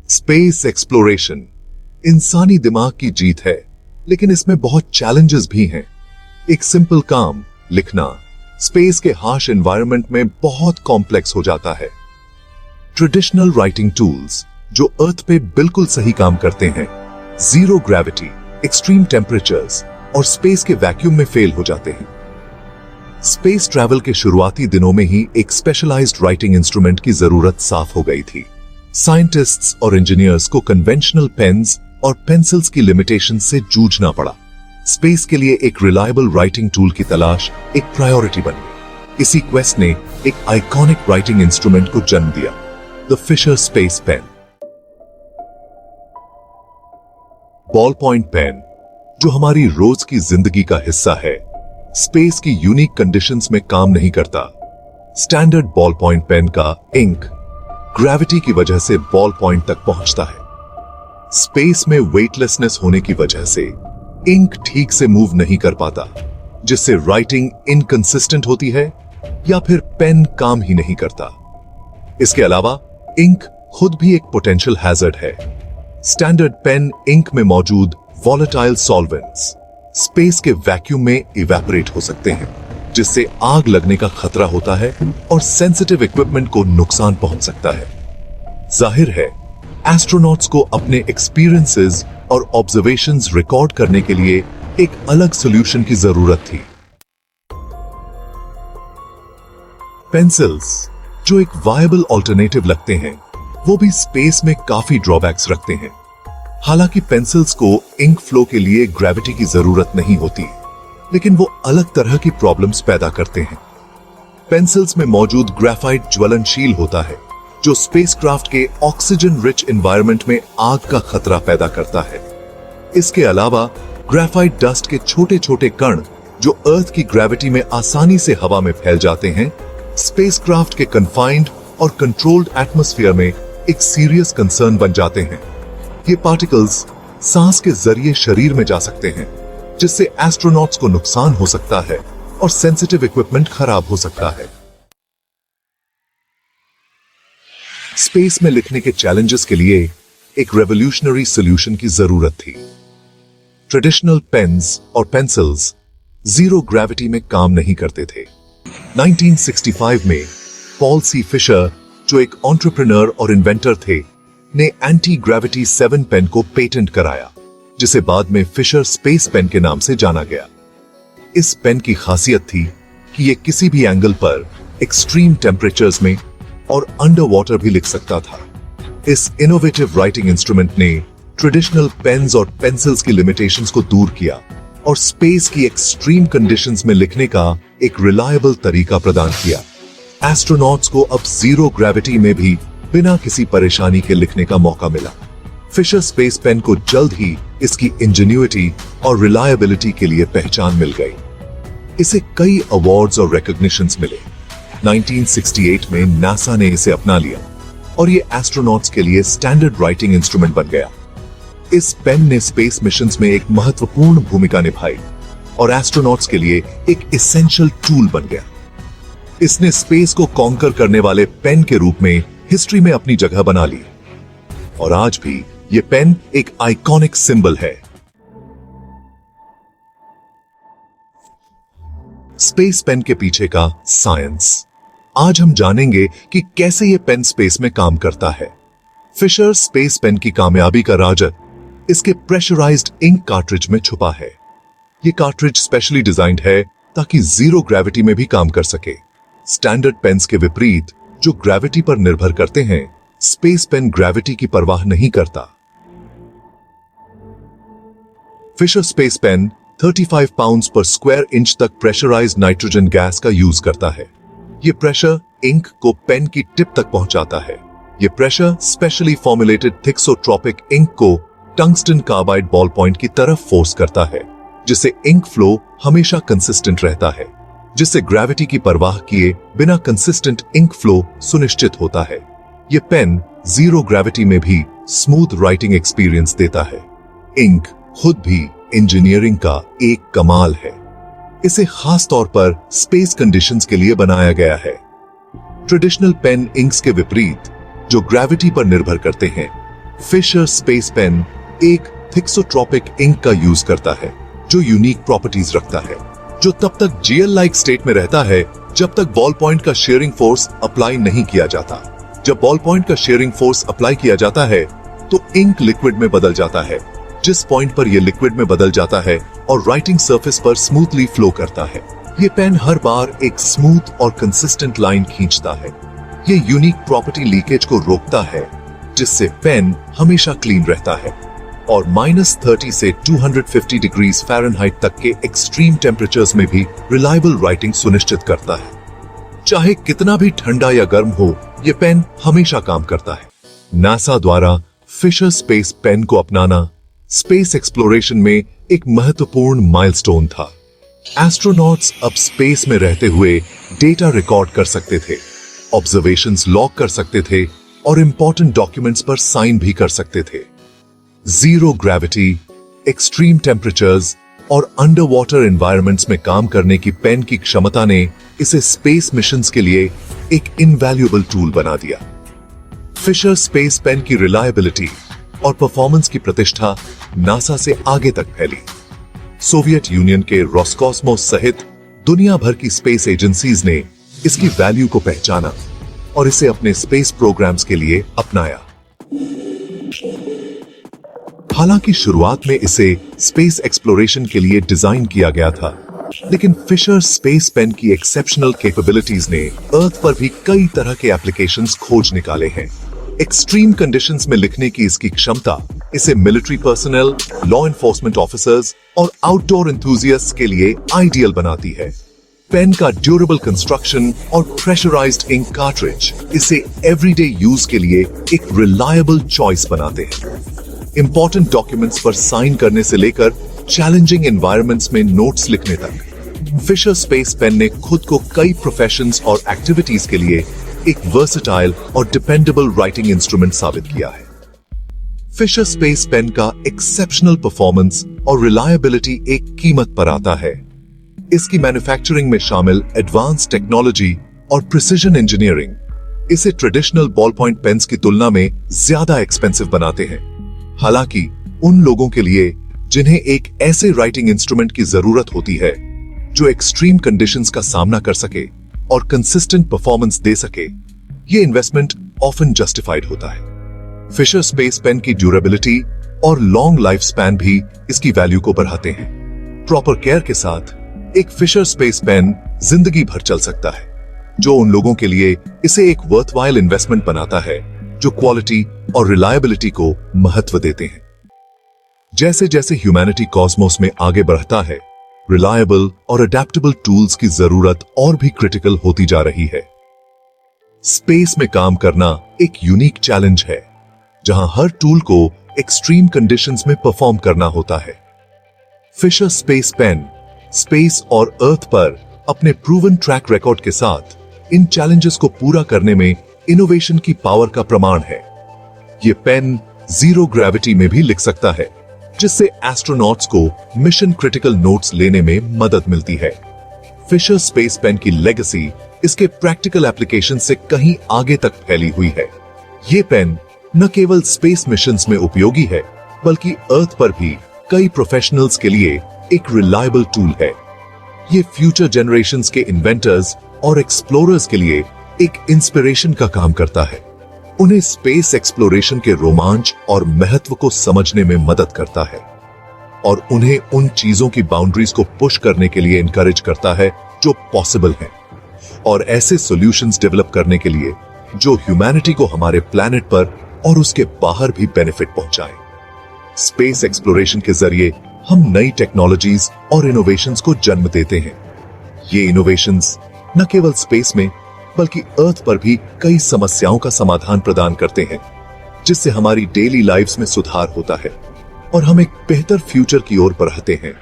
Space exploration इंसानी दिमाग की जीत है, लेकिन इसमें बहुत चैलेंजेस भी हैं। एक सिंपल काम लिखना स्पेस के हार्श एनवायरनमेंट में बहुत कॉम्प्लेक्स हो जाता है। ट्रेडिशनल राइटिंग टूल्स जो अर्थ पे बिल्कुल सही काम करते हैं, जीरो ग्रेविटी, एक्सट्रीम टेम्परेचर्स और स्पेस के वैक्यूम में फेल हो जाते हैं। स्पेस ट्रैवल के शुरुआती दिनों में ही एक स्पेशलाइज्ड राइटिंग इंस्ट्रूमेंट की जरूरत साफ हो गई थी। साइंटिस्ट्स और इंजीनियर्स को कन्वेंशनल पेन्स और पेंसिल्स की लिमिटेशन से जूझना पड़ा। स्पेस के लिए एक रिलायबल राइटिंग टूल की तलाश एक प्रायोरिटी बन गई। इसी क्वेस्ट ने एक आइकॉनिक राइटिंग इंस्ट्रूमेंट को जन्म दिया, the Fisher space pen. Ballpoint pen, जो हमारी रोज की जिंदगी का हिस्सा है, स्पेस की यूनिक कंडीशंस में काम नहीं करता। स्टैंडर्ड बॉल पॉइंट पेन का इंक ग्रेविटी की वजह से बॉल पॉइंट तक पहुंचता है। स्पेस में वेटलेसनेस होने की वजह से इंक ठीक से मूव नहीं कर पाता, जिससे राइटिंग इनकंसिस्टेंट होती है या फिर पेन काम ही नहीं करता। इसके अलावा इंक खुद भी एक पोटेंशियल हैजर्ड है। स्टैंडर्ड पेन इंक में मौजूद वॉलेटाइल सॉल्वेंट्स स्पेस के वैक्यूम में इवेपोरेट हो सकते हैं, जिससे आग लगने का खतरा होता है और सेंसिटिव इक्विपमेंट को नुकसान पहुंच सकता है। जाहिर है, एस्ट्रोनॉट्स को अपने एक्सपीरियंसेस और ऑब्जर्वेशंस रिकॉर्ड करने के लिए एक अलग सॉल्यूशन की जरूरत थी। पेंसिल्स, जो एक वायबल ऑल्टरनेटिव लगते हैं, वो भी स्पेस में काफी ड्रॉबैक्स रखते हैं। हालांकि पेंसिल्स को इंक फ्लो के लिए ग्रेविटी की जरूरत नहीं होती, लेकिन वो अलग तरह की प्रॉब्लम्स पैदा करते हैं। पेंसिल्स में मौजूद ग्रेफाइट ज्वलनशील होता है, जो स्पेसक्राफ्ट के ऑक्सीजन रिच एनवायरनमेंट में आग का खतरा पैदा करता है। इसके अलावा ग्रेफाइट डस्ट के छोटे छोटे कण, जो अर्थ की ग्रेविटी में आसानी से हवा में फैल जाते हैं, स्पेसक्राफ्ट के कन्फाइंड और कंट्रोल्ड एटमॉस्फेयर में एक सीरियस कंसर्न बन जाते हैं। ये पार्टिकल्स सांस के जरिए शरीर में जा सकते हैं, जिससे एस्ट्रोनॉट्स को नुकसान हो सकता है और सेंसिटिव इक्विपमेंट खराब हो सकता है। स्पेस में लिखने के चैलेंजेस के लिए एक रेवोल्यूशनरी सॉल्यूशन की जरूरत थी। ट्रेडिशनल पेन्स और पेंसिल्स जीरो ग्रेविटी में काम नहीं करते थे। 1965 में पॉल सी फिशर, जो एक एंटरप्रेन्योर और इन्वेंटर थे, ने एंटी ग्रेविटी 7 पेन को पेटेंट कराया, जिसे बाद में फिशर स्पेस पेन के नाम से जाना गया। इस पेन की खासियत थी कि यह किसी भी एंगल पर, एक्सट्रीम टेम्परेचर्स में और अंडर वाटर भी लिख सकता था। इस इनोवेटिव राइटिंग इंस्ट्रूमेंट ने ट्रेडिशनल पेन्स और पेंसिल्स की लिमिटेशंस को दूर किया और स्पेस की एक्सट्रीम कंडीशंस में लिखने का एक रिलायबल तरीका प्रदान किया। एस्ट्रोनॉट्स को अब जीरो ग्रेविटी में भी बिना किसी परेशानी के लिखने का मौका मिला। फिशर स्पेस पेन को जल्द ही इसकी इंजीन्यूइटी और रिलायबिलिटी के लिए पहचान मिल गई। इसे कई अवार्ड्स और रिकॉग्निशंस मिले। 1968 में नासा ने इसे अपना लिया और ये एस्ट्रोनॉट्स के लिए स्टैंडर्ड राइटिंग इंस्ट्रूमेंट बन गया। इस पेन ने स्पेस मिशंस में एक महत्वपूर्ण भूमिका निभाई और एस्ट्रोनॉट्स के लिए एक एसेंशियल टूल बन गया। इसने स्पेस को कॉन्कर करने वाले पेन के रूप में हिस्ट्री में अपनी जगह बना ली और आज भी ये पेन एक आइकॉनिक सिंबल है। स्पेस पेन के पीछे का साइंस। आज हम जानेंगे कि कैसे ये पेन स्पेस में काम करता है। फिशर स्पेस पेन की कामयाबी का राज इसके प्रेशराइज्ड इंक कार्ट्रिज में छुपा है। ये कार्ट्रिज स्पेशली डिजाइंड है ताकि जीरो ग्रेविटी में भी काम कर सके। स्टैंडर्ड पेन्स के विपरीत, जो ग्रेविटी पर निर्भर करते हैं, स्पेस पेन ग्रेविटी की परवाह नहीं करता। Fisher space pen 35 pounds per square inch तक प्रेशराइज्ड नाइट्रोजन गैस का यूज करता है। ये प्रेशर इंक को पेन की टिप तक पहुंचाता है। ये pressure specially formulated thixotropic ink को टंगस्टन कार्बाइड बॉल पॉइंट की तरफ फोर्स करता है, जिससे इंक फ्लो हमेशा कंसिस्टेंट रहता है, जिससे ग्रेविटी की परवाह किए बिना कंसिस्टेंट इंक फ्लो सुनिश्चित होता है। ये पेन जीरो ग्रेविटी में भी स्मूथ राइटिंग एक्सपीरियंस देता है। इंक खुद भी इंजीनियरिंग का एक कमाल है। इसे खास तौर पर स्पेस कंडीशंस के लिए बनाया गया है। ट्रेडिशनल पेन इंक्स के विपरीत, जो ग्रेविटी पर निर्भर करते हैं, फिशर स्पेस पेन एक थिक्सोट्रोपिक इंक का यूज करता है जो यूनिक प्रॉपर्टीज रखता है, जो तब तक जेल लाइक स्टेट में रहता है जब तक बॉल पॉइंट का शेयरिंग फोर्स अप्लाई नहीं किया जाता। जब बॉल पॉइंट का शेयरिंग फोर्स अप्लाई किया जाता है तो इंक लिक्विड में बदल जाता है, जिस पॉइंट पर यह लिक्विड में बदल जाता है और राइटिंग सरफेस पर स्मूथली फ्लो करता है। ये पेन हर बार एक स्मूथ और कंसिस्टेंट लाइन खींचता है। ये यूनिक प्रॉपर्टी लीकेज को रोकता है, जिससे पेन हमेशा क्लीन रहता है और -30 से 250 डिग्रीज फ़ारेनहाइट तक के एक्सट्रीम टेम्परेचर्स में भी रिलायबल राइटिंग सुनिश्चित करता है। चाहे कितना भी ठंडा या गर्म हो, ये पेन हमेशा काम करता है। नासा द्वारा फिशर स्पेस पेन को अपनाना स्पेस एक्सप्लोरेशन में एक महत्वपूर्ण माइलस्टोन था। एस्ट्रोनॉट्स अब स्पेस में रहते हुए डेटा रिकॉर्ड कर सकते थे, ऑब्जर्वेशंस लॉग कर सकते थे और इंपॉर्टेंट डॉक्यूमेंट्स पर साइन भी कर सकते थे। जीरो ग्रेविटी, एक्सट्रीम टेम्परेचर्स और अंडर वाटर एनवायरमेंट्स में काम करने की पेन की क्षमता ने इसे स्पेस मिशंस के लिए एक इनवैल्यूएबल टूल बना दिया। फिशर स्पेस पेन की रिलायबिलिटी और परफॉर्मेंस की प्रतिष्ठा नासा से आगे तक फैली। सोवियत यूनियन के रोस्कॉस्मोस सहित दुनिया भर की स्पेस एजेंसीज ने इसकी वैल्यू को पहचाना और इसे अपने स्पेस प्रोग्राम्स के लिए अपनाया। हालांकि शुरुआत में इसे स्पेस एक्सप्लोरेशन के लिए डिजाइन किया गया था, लेकिन फिशर स्पेस पेन की एक्सेप्शनल कैपेबिलिटीज ने अर्थ पर भी कई तरह के एप्लीकेशंस खोज निकाले हैं। एक्सट्रीम कंडीशंस में लिखने की इसकी क्षमता इसे military personnel, law enforcement officers और आउटडोर एंथुजियास्ट्स के लिए आइडियल बनाती है। पेन का ड्यूरेबल कंस्ट्रक्शन और प्रेशराइज्ड इंक कार्ट्रिज इसे एवरीडे यूज के लिए एक रिलायबल चॉइस बनाते हैं। इंपॉर्टेंट डॉक्यूमेंट्स पर साइन करने से लेकर चैलेंजिंग एनवायरनमेंट्स में नोट्स लिखने तक, फिशर स्पेस पेन ने खुद को कई प्रोफेशंस और एक्टिविटीज के लिए एक वर्सेटाइल और डिपेंडेबल राइटिंग इंस्ट्रूमेंट साबित किया है। फिशर स्पेस पेन का एक्सेप्शनल परफॉर्मेंस और रिलायबिलिटी एक कीमत पर आता है। इसकी मैन्युफैक्चरिंग में शामिल एडवांस टेक्नोलॉजी और प्रिसिजन इंजीनियरिंग इसे ट्रेडिशनल बॉल पॉइंट पेन्स की तुलना में ज्यादा एक्सपेंसिव बनाते हैं। हालांकि उन लोगों के लिए जिन्हें एक ऐसे राइटिंग इंस्ट्रूमेंट की जरूरत होती है जो एक्सट्रीम कंडीशंस का सामना कर सके और कंसिस्टेंट परफॉर्मेंस दे सके, ये इन्वेस्टमेंट ऑफन जस्टिफाइड होता है। फिशर स्पेस पेन की ड्यूरेबिलिटी और लॉन्ग लाइफ स्पैन भी इसकी वैल्यू को बढ़ाते हैं। प्रॉपर केयर के साथ एक फिशर स्पेस पेन जिंदगी भर चल सकता है, जो उन लोगों के लिए इसे एक वर्थवाइल इन्वेस्टमेंट बनाता है जो क्वालिटी और रिलायबिलिटी को महत्व देते हैं। जैसे जैसे ह्यूमैनिटी कॉस्मोस में आगे बढ़ता है, रिलायबल और अडेप्टेबल टूल्स की जरूरत और भी क्रिटिकल होती जा रही है। स्पेस में काम करना एक यूनिक चैलेंज है, जहां हर टूल को एक्सट्रीम कंडीशंस में परफॉर्म करना होता है। फिशर स्पेस पेन स्पेस और अर्थ पर अपने प्रूवन ट्रैक रिकॉर्ड के साथ इन चैलेंजेस को पूरा करने में इनोवेशन की पावर का प्रमाण है। यह पेन जीरो ग्रेविटी में भी लिख सकता है, जिससे एस्ट्रोनॉट्स को मिशन क्रिटिकल नोट्स लेने में मदद मिलती है। फिशर स्पेस पेन की लेगेसी इसके प्रैक्टिकल एप्लीकेशन से कहीं आगे तक फैली हुई है। ये पेन न केवल स्पेस मिशंस में उपयोगी है, बल्कि अर्थ पर भी कई प्रोफेशनल्स के लिए एक रिलायबल टूल है। ये फ्यूचर जनरेशंस के इन्वेंटर्स और एक्सप्लोरर्स के लिए एक इंस्पिरेशन का काम करता है। उन्हें स्पेस एक्सप्लोरेशन के रोमांच और महत्व को समझने में मदद करता है और उन्हें उन चीजों की बाउंड्रीज को पुश करने के लिए इनकरेज करता है जो पॉसिबल हैं, और ऐसे सॉल्यूशंस डेवलप करने के लिए जो ह्यूमैनिटी को हमारे प्लैनेट पर और उसके बाहर भी बेनिफिट पहुंचाए। स्पेस एक्सप्लोरेशन के जरिए हम नई टेक्नोलॉजीज और इनोवेशंस को जन्म देते हैं। ये इनोवेशंस न केवल स्पेस में बल्कि अर्थ पर भी कई समस्याओं का समाधान प्रदान करते हैं, जिससे हमारी डेली लाइफ्स में सुधार होता है और हम एक बेहतर फ्यूचर की ओर बढ़ते हैं।